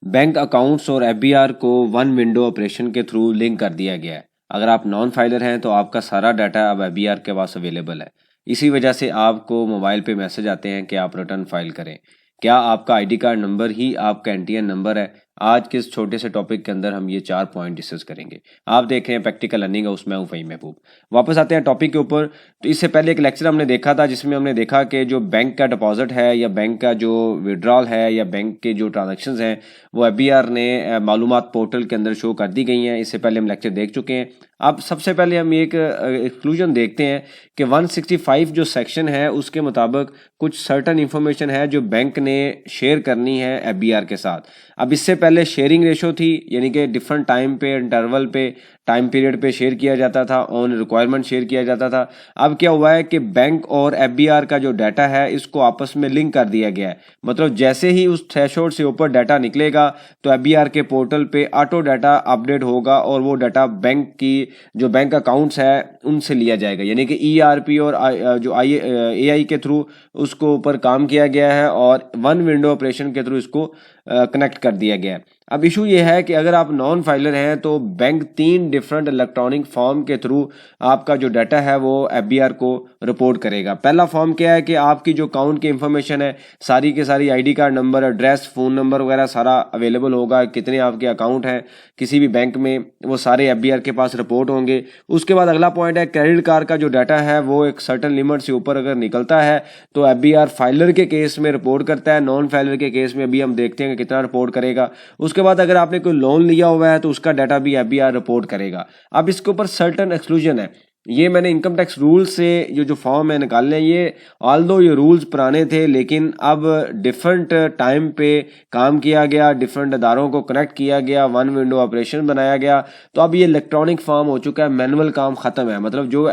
Bank accounts और FBR को one window operation के थ्रू लिंक कर दिया गया है। अगर आप नॉन फाइलर हैं तो आपका सारा डाटा अब एफबीआर के पास अवेलेबल है। इसी वजह से आपको मोबाइल पे मैसेज आते हैं कि आप रिटर्न फाइल करें। क्या आपका आईडी कार्ड नंबर ही आपका एनटीएन नंबर है? आज के इस छोटे से टॉपिक के अंदर हम ये 4 पॉइंट डिस्कस करेंगे। आप देख रहे हैं प्रैक्टिकल लर्निंग है, उसमें हूँ फ़हीम महबूब। वापस आते हैं टॉपिक के ऊपर। तो इससे पहले एक लेक्चर हमने देखा था जिसमें हमने देखा कि जो बैंक का डिपॉजिट है या बैंक का जो विड्रॉल है या बैंक के जो ट्रांजेक्शन्स हैं वो एफबीआर ने मालूमात पोर्टल के अंदर शो कर दी गई हैं। इससे पहले हम लेक्चर देख चुके हैं। अब सबसे पहले हम एक एक्सक्लूजन देखते हैं कि 165 जो सेक्शन है उसके मुताबिक कुछ सर्टन इन्फॉर्मेशन है जो बैंक ने शेयर करनी है एफबीआर के साथ। अब इससे पहले शेयरिंग रेशो थी, यानी कि डिफरेंट टाइम पे, इंटरवल पे, टाइम पीरियड पे शेयर किया जाता था, ऑन रिक्वायरमेंट शेयर किया जाता था। अब क्या हुआ है कि बैंक और एफबीआर का जो डाटा है इसको आपस में लिंक कर दिया गया है। मतलब जैसे ही उस थ्रेशोल्ड से ऊपर डाटा निकलेगा तो एफबीआर के पोर्टल पे ऑटो डाटा अपडेट होगा और वो डाटा बैंक की जो बैंक अकाउंट्स है उनसे लिया जाएगा। यानी कि ईआरपी और जो एआई के थ्रू उसको ऊपर काम किया गया है और वन विंडो ऑपरेशन के थ्रू इसको कनेक्ट कर दिया गया है। अब इशू ये है कि अगर आप नॉन फाइलर हैं तो बैंक 3 डिफरेंट इलेक्ट्रॉनिक फॉर्म के थ्रू आपका जो डाटा है वो एफबीआर को रिपोर्ट करेगा। पहला फॉर्म क्या है कि आपकी जो अकाउंट की इंफॉर्मेशन है सारी के सारी, ID card number, address, phone number वगैरह सारा अवेलेबल होगा। कितने आपके अकाउंट हैं किसी भी बैंक में वो सारे एफबीआर के पास रिपोर्ट होंगे। उसके बाद अगला पॉइंट है क्रेडिट कार्ड का जो डाटा है वो एक सर्टन लिमिट से ऊपर अगर निकलता है तो एफबीआर फाइलर के केस में रिपोर्ट करता है। नॉन फाइलर के केस में अभी हम देखते हैं कि कितना रिपोर्ट करेगा। उसके बाद अगर आपने कोई लोन लिया हुआ है तो उसका डाटा भी एफबीआर रिपोर्ट करेगा। अब इसके ऊपर सर्टन एक्सक्लूजन है। ये मैंने इनकम टैक्स रूल से जो फॉर्म है निकालने हैं। ये ऑल्दो ये रूल्स पुराने थे लेकिन अब डिफरेंट टाइम पे काम किया गया, डिफरेंट अदारों को कनेक्ट किया गया, वन विंडो ऑपरेशन बनाया गया। तो अब ये इलेक्ट्रॉनिक फॉर्म हो चुका है, मैनुअल काम खत्म है। मतलब जो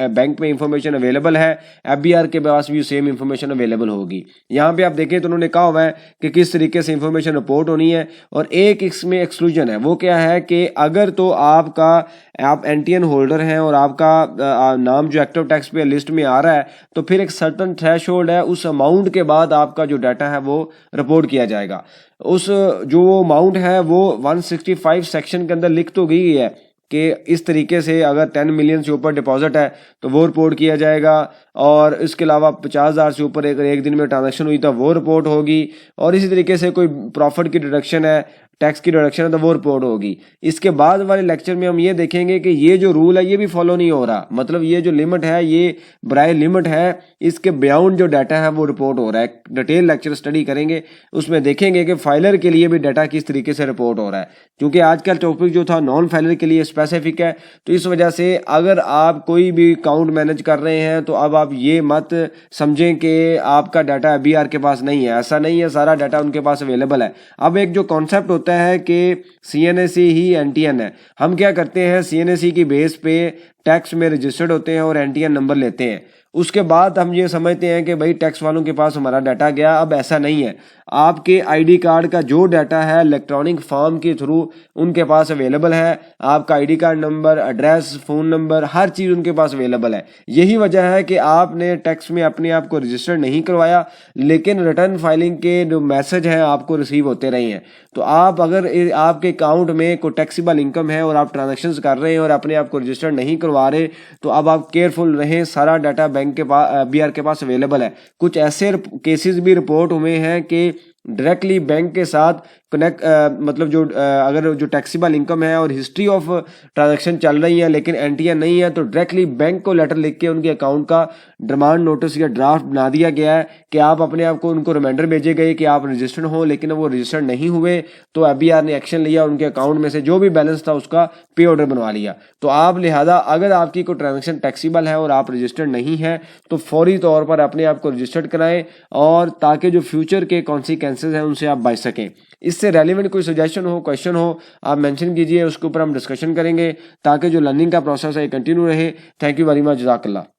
बैंक में इंफॉर्मेशन अवेलेबल है एफबीआर के पास भी सेम इंफॉर्मेशन अवेलेबल होगी। यहाँ पे आप देखें तो उन्होंने कहा हुआ है कि किस तरीके से इंफॉर्मेशन रिपोर्ट होनी है। और एक इसमें एक्सक्लूजन है, वो क्या है कि अगर तो आप एनटीएन होल्डर हैं और आपका नाम जो एक्टिव टैक्स पे लिस्ट में आ रहा है तो फिर एक सर्टन थ्रेशोल्ड है, उस अमाउंट के बाद आपका जो डाटा है वो रिपोर्ट किया जाएगा। उस जो अमाउंट है वो 165 सेक्शन के अंदर लिख तो गई है कि इस तरीके से अगर 10 मिलियन से ऊपर डिपॉजिट है तो वो रिपोर्ट किया जाएगा। और इसके अलावा 50,000 से ऊपर अगर एक दिन में ट्रांजैक्शन हुई तो वो रिपोर्ट होगी। और इसी तरीके से कोई प्रॉफिट की डिडक्शन है, टैक्स की डिडक्शन है तो वो रिपोर्ट होगी। इसके बाद वाले लेक्चर में हम ये देखेंगे कि ये जो रूल है ये भी फॉलो नहीं हो रहा। मतलब ये जो लिमिट है ये बराए लिमिट है, इसके बियॉन्ड जो डाटा है वो रिपोर्ट हो रहा है। डिटेल लेक्चर स्टडी करेंगे, उसमें देखेंगे कि फाइलर के लिए भी डाटा किस तरीके से रिपोर्ट हो रहा है। क्योंकि आज का टॉपिक जो था नॉन फाइलर के लिए स्पेसिफिक है, तो इस वजह से अगर आप कोई भी अकाउंट मैनेज कर रहे हैं तो अब आप ये मत समझें कि आपका डाटा एफबीआर के पास नहीं है। ऐसा नहीं है, सारा डाटा उनके पास अवेलेबल है। अब एक जो कॉन्सेप्ट होता है कि सीएनएसी ही एनटीएन है। हम क्या करते हैं, सीएनएसी की बेस पे टैक्स में रजिस्टर्ड होते हैं और एनटीएन नंबर लेते हैं। उसके बाद हम ये समझते हैं कि भाई टैक्स वालों के पास हमारा डाटा गया। अब ऐसा नहीं है, आपके आईडी कार्ड का जो डाटा है इलेक्ट्रॉनिक फॉर्म के थ्रू उनके पास अवेलेबल है। आपका ID card number, address, phone number, हर चीज़ उनके पास अवेलेबल है। यही वजह है कि आपने टैक्स में अपने आप को रजिस्टर नहीं करवाया लेकिन रिटर्न फाइलिंग के जो मैसेज हैं आपको रिसीव होते रहे हैं। तो आप अगर आपके अकाउंट में कोई टैक्सेबल इनकम है और आप ट्रांजेक्शन्स कर रहे हैं और अपने आप को रजिस्टर नहीं करवा रहे तो अब आप केयरफुल रहें। सारा डाटा बैंक के पास, एफबीआर के पास अवेलेबल है। कुछ ऐसे केसेस भी रिपोर्ट हुए हैं कि डायरेक्टली बैंक के साथ कनेक्ट मतलब जो अगर जो टैक्सेबल इनकम है और हिस्ट्री ऑफ ट्रांजैक्शन चल रही है लेकिन एनटीएन नहीं है तो डायरेक्टली बैंक को लेटर लिख के उनके अकाउंट का डिमांड नोटिस या ड्राफ्ट बना दिया गया है कि आप अपने आप को उनको रिमाइंडर भेजे गए कि आप रजिस्टर्ड हो, लेकिन वो रजिस्टर्ड नहीं हुए तो एफबीआर ने एक्शन लिया, उनके अकाउंट में से जो भी बैलेंस था उसका पे ऑर्डर बनवा लिया। तो आप लिहाजा अगर आपकी कोई ट्रांजेक्शन टैक्सेबल है और आप रजिस्टर्ड नहीं है तो फौरी तौर पर अपने आप को रजिस्टर्ड कराएं और ताकि जो फ्यूचर के कॉन्सिक्वेंसेज हैं उनसे आप बच सकें। इससे रेलिवेंट कोई सजेशन हो, क्वेश्चन हो, आप मेंशन कीजिए, उसके ऊपर हम डिस्कशन करेंगे ताकि जो लर्निंग का प्रोसेस है कंटिन्यू रहे। थैंक यू वेरी मच, जज़ाकल्लाह।